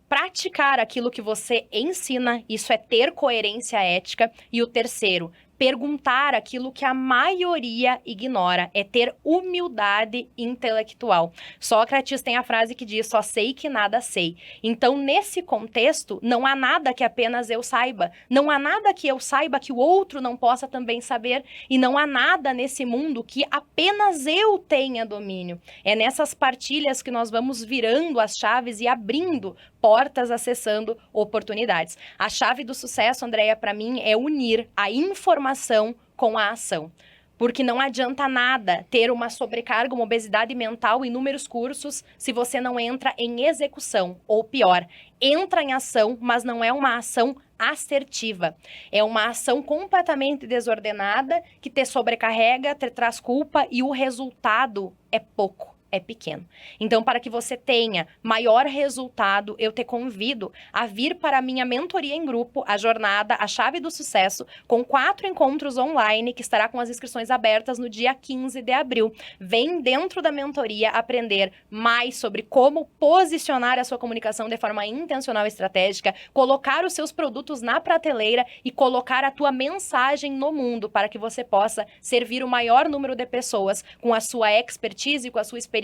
praticar aquilo que você ensina, isso é ter coerência ética, e o terceiro, perguntar aquilo que a maioria ignora, é ter humildade intelectual. Sócrates tem a frase que diz: só sei que nada sei. Então, nesse contexto, não há nada que apenas eu saiba, não há nada que eu saiba que o outro não possa também saber, e não há nada nesse mundo que apenas eu tenha domínio. É nessas partilhas que nós vamos virando as chaves e abrindo portas, acessando oportunidades. A chave do sucesso, Andréia, para mim, é unir a informação com a ação. Porque não adianta nada ter uma sobrecarga, uma obesidade mental, inúmeros cursos, se você não entra em execução. Ou pior, entra em ação, mas não é uma ação assertiva. É uma ação completamente desordenada, que te sobrecarrega, te traz culpa e o resultado é pouco. É pequeno. Então, para que você tenha maior resultado, eu te convido a vir para a minha mentoria em grupo, a jornada, a chave do sucesso, com 4 encontros online, que estará com as inscrições abertas no dia 15 de abril. Vem dentro da mentoria aprender mais sobre como posicionar a sua comunicação de forma intencional e estratégica, colocar os seus produtos na prateleira e colocar a tua mensagem no mundo, para que você possa servir o maior número de pessoas com a sua expertise, com a sua experiência,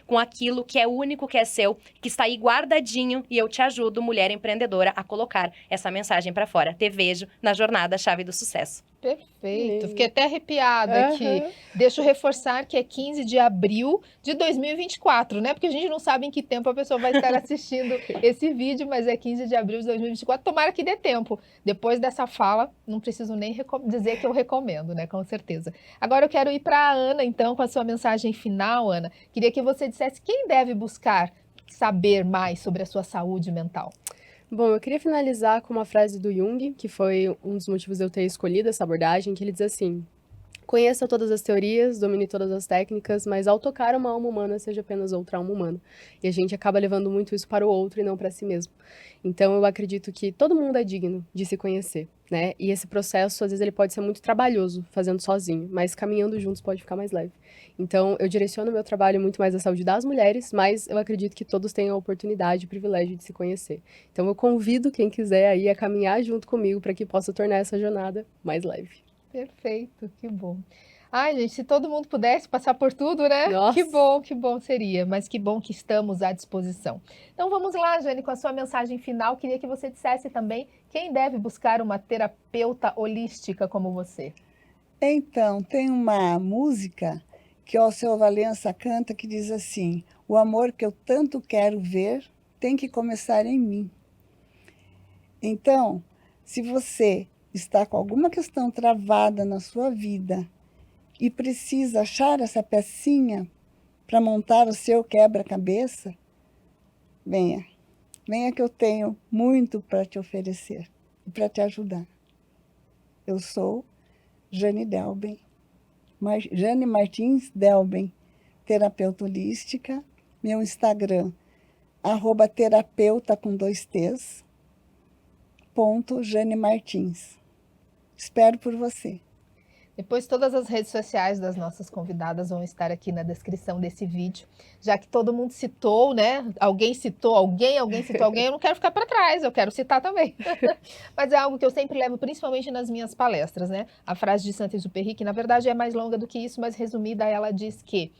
com aquilo que é único, que é seu, que está aí guardadinho, e eu te ajudo, mulher empreendedora, a colocar essa mensagem para fora. Te vejo na jornada Chave do Sucesso. Perfeito, fiquei até arrepiada aqui. Deixa eu reforçar que é 15 de abril de 2024, né? Porque a gente não sabe em que tempo a pessoa vai estar assistindo esse vídeo, mas é 15 de abril de 2024. Tomara que dê tempo. Depois dessa fala, não preciso nem dizer que eu recomendo, né? Com certeza. Agora eu quero ir para a Ana, então, com a sua mensagem final, Ana. Queria que você dissesse quem deve buscar saber mais sobre a sua saúde mental. Bom, eu queria finalizar com uma frase do Jung, que foi um dos motivos de eu ter escolhido essa abordagem, que ele diz assim: conheça todas as teorias, domine todas as técnicas, mas ao tocar uma alma humana, seja apenas outra alma humana. E a gente acaba levando muito isso para o outro e não para si mesmo. Então, eu acredito que todo mundo é digno de se conhecer, né? E esse processo, às vezes, ele pode ser muito trabalhoso, fazendo sozinho, mas caminhando juntos pode ficar mais leve. Então, eu direciono meu trabalho muito mais à saúde das mulheres, mas eu acredito que todos tenham a oportunidade e o privilégio de se conhecer. Então, eu convido quem quiser aí a caminhar junto comigo para que possa tornar essa jornada mais leve. Perfeito, que bom. Ai, gente, se todo mundo pudesse passar por tudo, né? Nossa. Que bom seria, mas que bom que estamos à disposição. Então vamos lá, Jane, com a sua mensagem final. Queria que você dissesse também quem deve buscar uma terapeuta holística como você. Então, tem uma música que o Alceu Valença canta que diz assim: o amor que eu tanto quero ver tem que começar em mim. Então, se você está com alguma questão travada na sua vida e precisa achar essa pecinha para montar o seu quebra-cabeça, venha. Venha que eu tenho muito para te oferecer e para te ajudar. Eu sou Jane Delben, Jane Martins Delben, terapeuta holística. Meu Instagram, @terapeuta com 2 T's, .Jane Martins. Espero por você. Depois todas as redes sociais das nossas convidadas vão estar aqui na descrição desse vídeo, já que todo mundo citou, né? Alguém citou alguém citou alguém, eu não quero ficar para trás, eu quero citar também. Mas é algo que eu sempre levo, principalmente nas minhas palestras, né? A frase de Saint-Exupéry, que na verdade é mais longa do que isso, mas resumida, ela diz que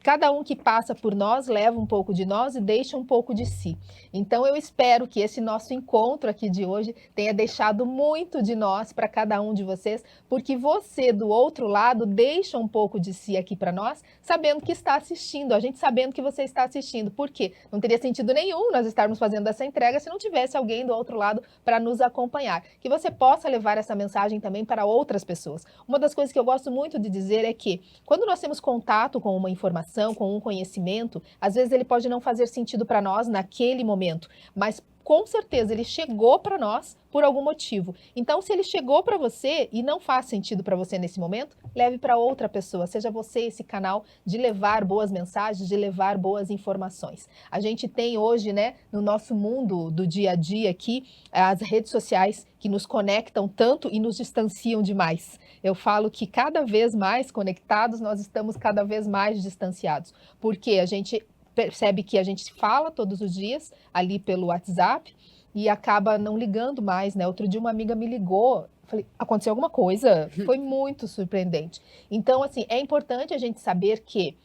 cada um que passa por nós leva um pouco de nós e deixa um pouco de si. Então eu espero que esse nosso encontro aqui de hoje tenha deixado muito de nós para cada um de vocês, porque você do outro lado deixa um pouco de si aqui para nós, sabendo que está assistindo, a gente sabendo que você está assistindo. Por quê? Não teria sentido nenhum nós estarmos fazendo essa entrega se não tivesse alguém do outro lado para nos acompanhar. Que você possa levar essa mensagem também para outras pessoas. Uma das coisas que eu gosto muito de dizer é que quando nós temos contato com uma informação, com um conhecimento, às vezes ele pode não fazer sentido para nós naquele momento, mas com certeza ele chegou para nós por algum motivo. Então, se ele chegou para você e não faz sentido para você nesse momento, leve para outra pessoa. Seja você esse canal de levar boas mensagens, de levar boas informações. A gente tem hoje, né, no nosso mundo do dia a dia aqui, as redes sociais que nos conectam tanto e nos distanciam demais. Eu falo que cada vez mais conectados, nós estamos cada vez mais distanciados. Porque a gente percebe que a gente se fala todos os dias ali pelo WhatsApp e acaba não ligando mais, né? Outro dia uma amiga me ligou, falei, aconteceu alguma coisa? Foi muito surpreendente. Então, assim, é importante a gente saber que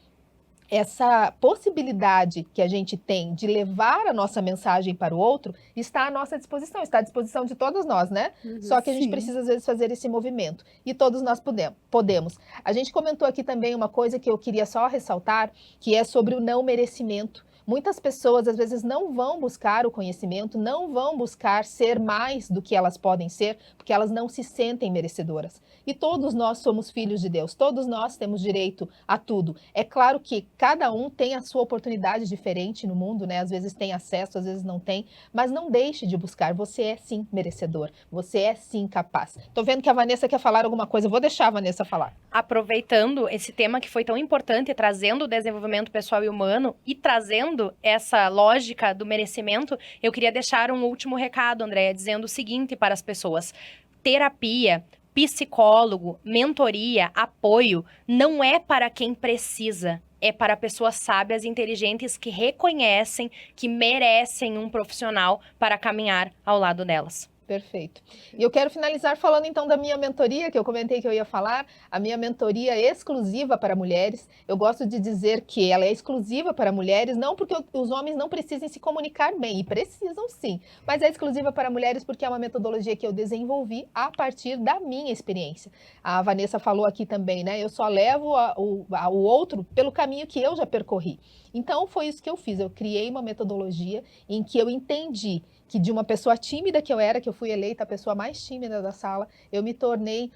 essa possibilidade que a gente tem de levar a nossa mensagem para o outro está à nossa disposição, está à disposição de todos nós, né? Só que a gente Sim. precisa, às vezes, fazer esse movimento. E todos nós podemos. A gente comentou aqui também uma coisa que eu queria só ressaltar, que é sobre o não merecimento. Muitas pessoas, às vezes, não vão buscar o conhecimento, não vão buscar ser mais do que elas podem ser, porque elas não se sentem merecedoras. E todos nós somos filhos de Deus, todos nós temos direito a tudo. É claro que cada um tem a sua oportunidade diferente no mundo, né? Às vezes tem acesso, às vezes não tem, mas não deixe de buscar. Você é sim merecedor, você é sim capaz. Tô vendo que a Vanessa quer falar alguma coisa, eu vou deixar a Vanessa falar. Aproveitando esse tema que foi tão importante, trazendo o desenvolvimento pessoal e humano e trazendo essa lógica do merecimento, eu queria deixar um último recado, Andréia, dizendo o seguinte para as pessoas: terapia, psicólogo, mentoria, apoio, não é para quem precisa. É para pessoas sábias e inteligentes que reconhecem que merecem um profissional para caminhar ao lado delas. Perfeito. E eu quero finalizar falando então da minha mentoria, que eu comentei que eu ia falar, a minha mentoria exclusiva para mulheres. Eu gosto de dizer que ela é exclusiva para mulheres, não porque os homens não precisem se comunicar bem, e precisam sim, mas é exclusiva para mulheres porque é uma metodologia que eu desenvolvi a partir da minha experiência. A Vanessa falou aqui também, né? Eu só levo o outro pelo caminho que eu já percorri. Então foi isso que eu fiz, eu criei uma metodologia em que eu entendi que de uma pessoa tímida que eu era, que eu fui eleita a pessoa mais tímida da sala, eu me tornei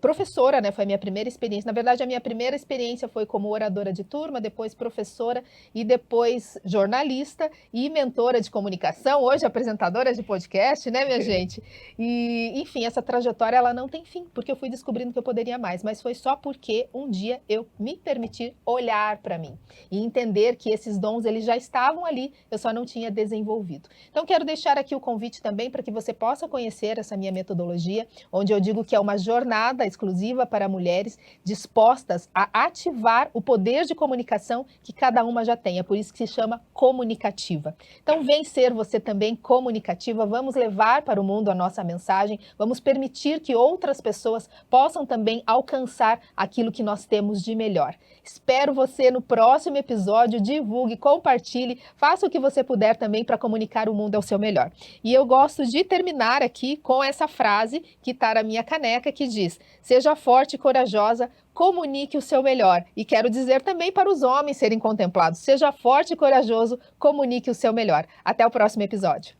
professora, né? Foi a minha primeira experiência. Na verdade, a minha primeira experiência foi como oradora de turma, depois professora e depois jornalista e mentora de comunicação, hoje apresentadora de podcast, né, minha gente? E, enfim, essa trajetória, ela não tem fim, porque eu fui descobrindo que eu poderia mais, mas foi só porque um dia eu me permiti olhar para mim e entender que esses dons, eles já estavam ali, eu só não tinha desenvolvido. Então, quero deixar aqui o convite também para que você possa conhecer essa minha metodologia, onde eu digo que é uma jornada exclusiva para mulheres dispostas a ativar o poder de comunicação que cada uma já tem. É por isso que se chama comunicativa. Então, vem ser você também comunicativa. Vamos levar para o mundo a nossa mensagem. Vamos permitir que outras pessoas possam também alcançar aquilo que nós temos de melhor. Espero você no próximo episódio. Divulgue, compartilhe, faça o que você puder também para comunicar o mundo ao seu melhor. E eu gosto de terminar aqui com essa frase que está na minha caneca, que diz: seja forte e corajosa, comunique o seu melhor. E quero dizer também para os homens serem contemplados: seja forte e corajoso, comunique o seu melhor. Até o próximo episódio.